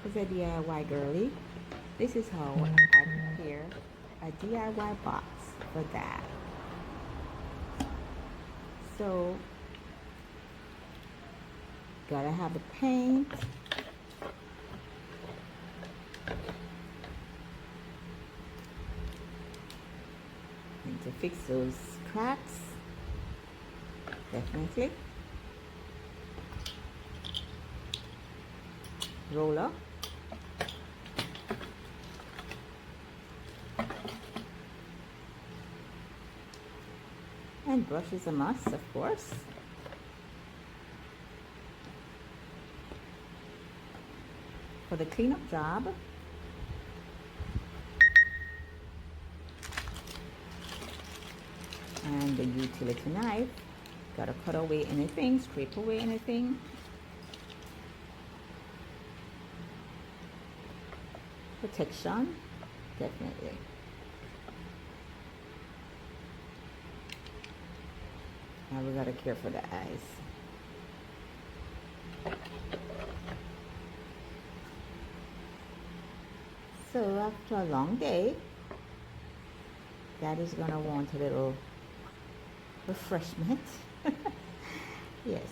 As a DIY girly, this is how I prepare a DIY box for that. So, gotta have the paint. And to fix those cracks, definitely. Roller. And brush is a must, of course. For the cleanup job, and the utility knife, gotta cut away anything, scrape away anything. Protection, definitely. Now we gotta care for the eyes. So after a long day, Daddy's gonna want a little refreshment. Yes.